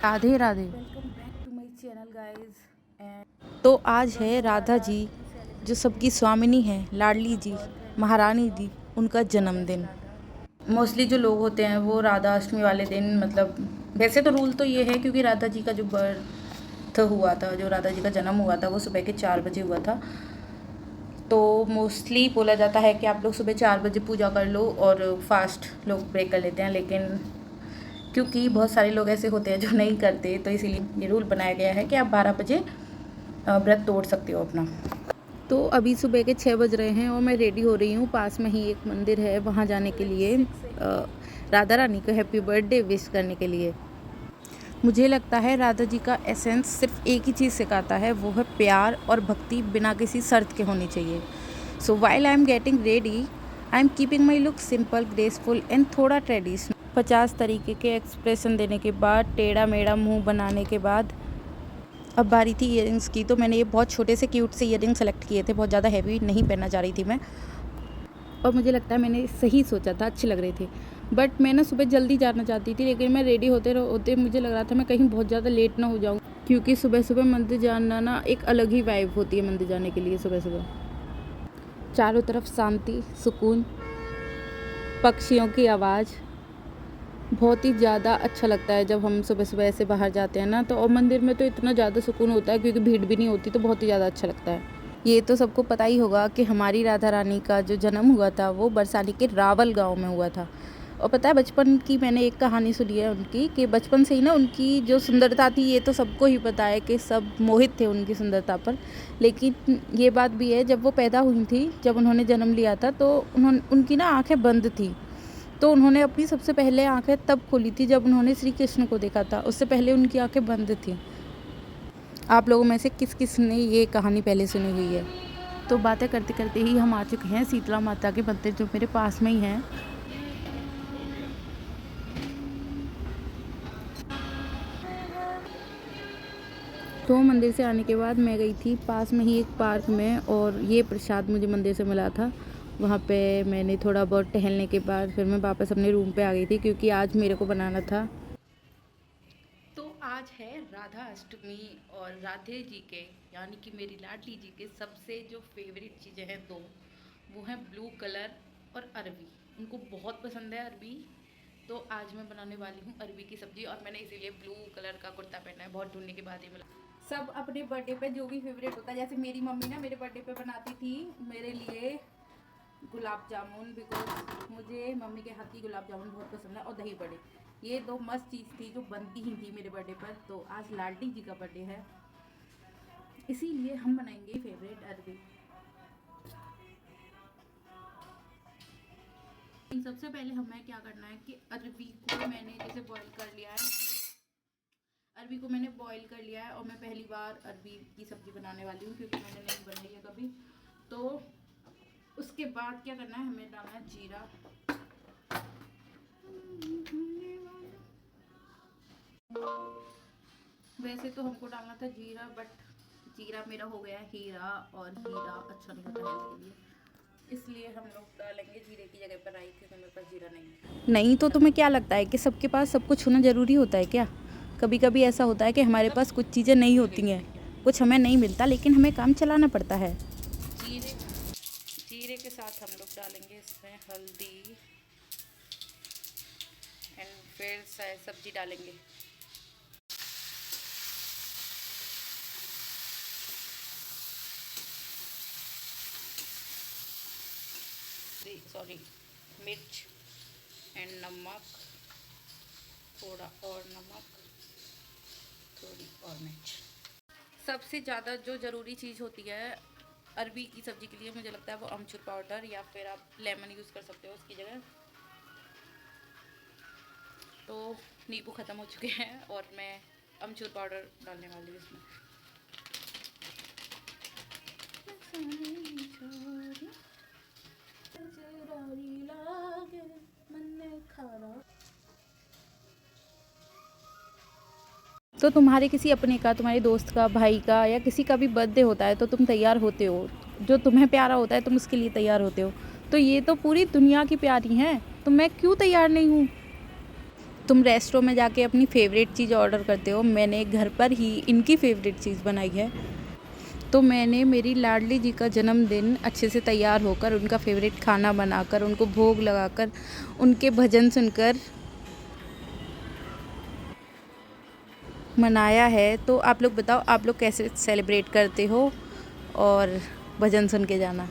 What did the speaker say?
Radhe Radhe. Welcome back to my channel guys. And तो आज है राधा जी, जो सबकी स्वामिनी है, लाडली जी, महारानी जी, उनका जन्मदिन। मोस्टली जो लोग होते हैं वो राधा अष्टमी वाले दिन, मतलब वैसे तो रूल तो ये है क्योंकि राधा जी का जो बर्थ हुआ था, जो राधा जी का जन्म हुआ था वो सुबह के 4 बजे हुआ था। तो मोस्टली बोला जाता है कि आप लोग सुबह 4 बजे पूजा कर लो और फास्ट लोग ब्रेक कर लेते हैं, लेकिन क्योंकि बहुत सारे लोग ऐसे होते हैं जो नहीं करते, तो इसीलिए ये रूल बनाया गया है कि आप 12 बजे व्रत तोड़ सकते हो अपना। तो अभी सुबह के 6 बज रहे हैं और मैं रेडी हो रही हूँ। पास में ही एक मंदिर है, वहाँ जाने के लिए राधा रानी को हैप्पी बर्थडे विश करने के लिए। मुझे लगता है राधा जी का एसेंस सिर्फ एक ही चीज़ सिखाता है, वो है प्यार और भक्ति बिना किसी शर्त के होनी चाहिए। So while I am getting ready, I am keeping my look simple, graceful and थोड़ा ट्रेडिशनल। 50 तरीके के एक्सप्रेशन देने के बाद, टेढ़ा मेढ़ा मुंह बनाने के बाद, अब बारी थी ईयरिंग्स की। तो मैंने ये बहुत छोटे से क्यूट से ईयरिंग सेलेक्ट किए थे, बहुत ज़्यादा हैवी नहीं पहनना चाह रही थी मैं, और मुझे लगता है मैंने सही सोचा था, अच्छे लग रहे थे। बट मैं ना सुबह जल्दी जाना चाहती थी, लेकिन मैं रेडी होते होते मुझे लग रहा था मैं कहीं बहुत ज़्यादा लेट ना हो जाऊँ, क्योंकि सुबह सुबह मंदिर जाना ना एक अलग ही वाइब होती है। मंदिर जाने के लिए सुबह सुबह चारों तरफ शांति, सुकून, पक्षियों की आवाज़, बहुत ही ज़्यादा अच्छा लगता है जब हम सुबह सुबह ऐसे बाहर जाते हैं ना। तो और मंदिर में तो इतना ज़्यादा सुकून होता है क्योंकि भीड़ भी नहीं होती, तो बहुत ही ज़्यादा अच्छा लगता है। ये तो सबको पता ही होगा कि हमारी राधा रानी का जो जन्म हुआ था वो बरसाने के रावल गांव में हुआ था। और पता है, बचपन की मैंने एक कहानी सुनी है उनकी, कि बचपन से ही ना उनकी जो सुंदरता थी, ये तो सबको ही पता है कि सब मोहित थे उनकी सुंदरता पर। लेकिन ये बात भी है, जब वो पैदा हुई थी, जब उन्होंने जन्म लिया था, तो उनकी ना आँखें बंद थी। तो उन्होंने अपनी सबसे पहले आंखें तब खोली थी जब उन्होंने श्री कृष्ण को देखा था, उससे पहले उनकी आंखें बंद थी। आप लोगों में से किस किस ने ये कहानी पहले सुनी हुई है? तो बातें करते करते ही हम आ चुके हैं शीतला माता के मंदिर, जो मेरे पास में ही है। तो मंदिर से आने के बाद मैं गई थी पास में ही एक पार्क में, और ये प्रसाद मुझे मंदिर से मिला था। वहाँ पे मैंने थोड़ा बहुत टहलने के बाद फिर मैं वापस अपने रूम पे आ गई थी, क्योंकि आज मेरे को बनाना था। तो आज है राधा अष्टमी, और राधे जी के, यानी कि मेरी लाडली जी के सबसे जो फेवरेट चीज़ें हैं दो, वो हैं ब्लू कलर और अरबी। उनको बहुत पसंद है अरबी। तो आज मैं बनाने वाली हूँ अरबी की सब्ज़ी, और मैंने इसीलिए ब्लू कलर का कुर्ता पहना है, बहुत ढूंढने के बाद ही मिला। सब अपने बर्थडे पे जो भी फेवरेट होता है, जैसे मेरी मम्मी ना मेरे बर्थडे पे बनाती थी मेरे लिए गुलाब जामुन, बिकॉज मुझे मम्मी के हाथ की गुलाब जामुन बहुत पसंद है, और दही बड़े, ये दो मस्त चीज़ थी जो बनती ही थी मेरे बर्थडे पर। तो आज लाडली जी का बर्थडे है, इसीलिए हम बनाएंगे फेवरेट अरबी। सबसे पहले हमें क्या करना है कि अरबी को मैंने जैसे बॉईल कर लिया है, अरबी को मैंने बॉईल कर लिया है, और मैं पहली बार अरबी की सब्ज़ी बनाने वाली हूँ क्योंकि मैंने नहीं बनाई है कभी। तो उसके बाद क्या करना है, हमें डालना है जीरा। वैसे तो हमको डालना था जीरा, बट जीरा मेरा हो गया हीरा, और हीरा अच्छा नहीं होता हेल्थ के लिए, इसलिए हम लोग डालेंगे जीरे की जगह पर राई, क्योंकि मेरे पास जीरा नहीं तो तुम्हें क्या लगता है कि सबके पास सब कुछ होना ज़रूरी होता है क्या? कभी कभी ऐसा होता है कि हमारे पास कुछ चीज़ें नहीं होती हैं, कुछ हमें नहीं मिलता, लेकिन हमें काम चलाना पड़ता है। जीरे जीरे के साथ हम लोग डालेंगे इसमें हल्दी, एंड फिर सब्जी डालेंगे। सॉरी, मिर्च एंड नमक, थोड़ा और नमक, थोड़ी और मिर्च। सबसे ज़्यादा जो ज़रूरी चीज़ होती है अरबी की सब्ज़ी के लिए, मुझे लगता है वो अमचूर पाउडर, या फिर आप लेमन यूज़ कर सकते हो उसकी जगह। तो नींबू ख़त्म हो चुके हैं और मैं अमचूर पाउडर डालने वाली हूँ इसमें। तो तुम्हारे किसी अपने का, तुम्हारे दोस्त का, भाई का, या किसी का भी बर्थडे होता है तो तुम तैयार होते हो, जो तुम्हें प्यारा होता है तुम उसके लिए तैयार होते हो। तो ये तो पूरी दुनिया की प्यारी हैं, तो मैं क्यों तैयार नहीं हूँ? तुम रेस्टोरेंट में जाके अपनी फ़ेवरेट चीज़ ऑर्डर करते हो, मैंने घर पर ही इनकी फ़ेवरेट चीज़ बनाई है। तो मैंने मेरी लाडली जी का जन्मदिन अच्छे से तैयार होकर, उनका फ़ेवरेट खाना बनाकर, उनको भोग लगाकर, उनके भजन सुनकर मनाया है। तो आप लोग बताओ, आप लोग कैसे सेलिब्रेट करते हो? और भजन सुन के जाना।